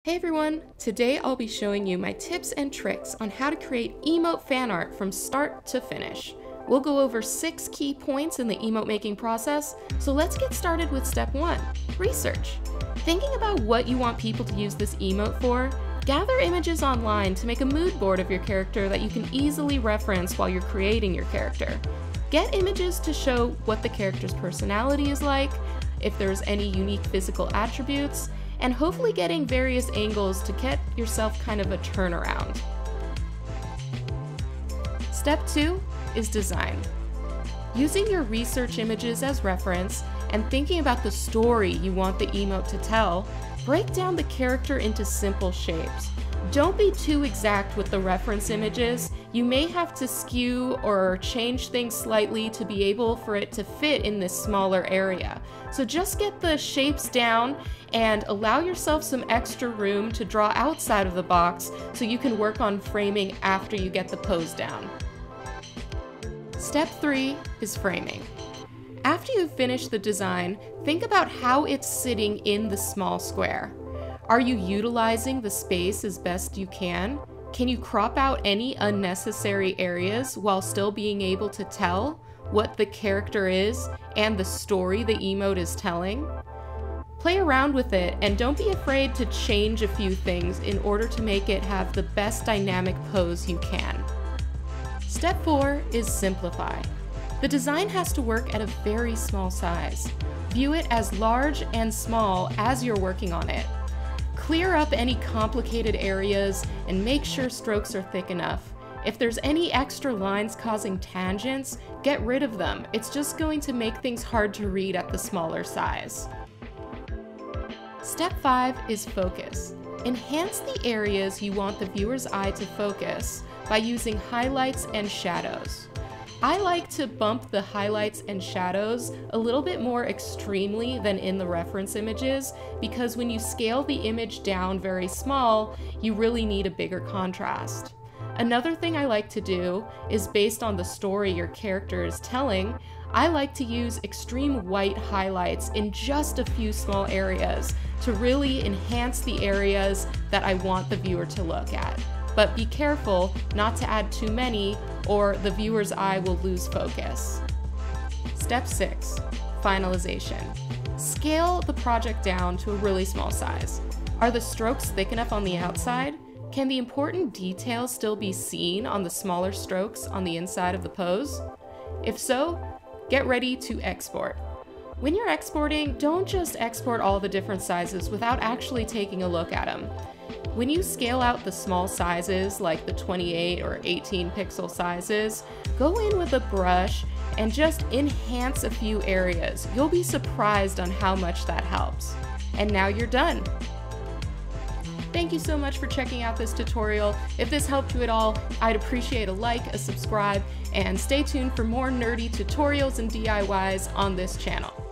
Hey everyone! Today I'll be showing you my tips and tricks on how to create emote fan art from start to finish. We'll go over 6 key points in the emote making process, so let's get started with step 1, research. Thinking about what you want people to use this emote for, gather images online to make a mood board of your character that you can easily reference while you're creating your character. Get images to show what the character's personality is like, if there's any unique physical attributes, and hopefully getting various angles to get yourself kind of a turnaround. Step 2 is design. Using your research images as reference and thinking about the story you want the emote to tell, break down the character into simple shapes. Don't be too exact with the reference images. You may have to skew or change things slightly to be able for it to fit in this smaller area. So just get the shapes down and allow yourself some extra room to draw outside of the box so you can work on framing after you get the pose down. Step 3 is framing. After you've finished the design, think about how it's sitting in the small square. Are you utilizing the space as best you can? Can you crop out any unnecessary areas while still being able to tell what the character is and the story the emote is telling? Play around with it and don't be afraid to change a few things in order to make it have the best dynamic pose you can. Step 4 is simplify. The design has to work at a very small size. View it as large and small as you're working on it. Clear up any complicated areas and make sure strokes are thick enough. If there's any extra lines causing tangents, get rid of them. It's just going to make things hard to read at the smaller size. Step 5 is focus. Enhance the areas you want the viewer's eye to focus by using highlights and shadows. I like to bump the highlights and shadows a little bit more extremely than in the reference images, because when you scale the image down very small, you really need a bigger contrast. Another thing I like to do is, based on the story your character is telling, I like to use extreme white highlights in just a few small areas to really enhance the areas that I want the viewer to look at. But be careful not to add too many or the viewer's eye will lose focus. Step 6, finalization. Scale the project down to a really small size. Are the strokes thick enough on the outside? Can the important details still be seen on the smaller strokes on the inside of the pose? If so, get ready to export. When you're exporting, don't just export all the different sizes without actually taking a look at them. When you scale out the small sizes, like the 28 or 18 pixel sizes, go in with a brush and just enhance a few areas. You'll be surprised on how much that helps. And now you're done. Thank you so much for checking out this tutorial. If this helped you at all, I'd appreciate a like, a subscribe, and stay tuned for more nerdy tutorials and DIYs on this channel.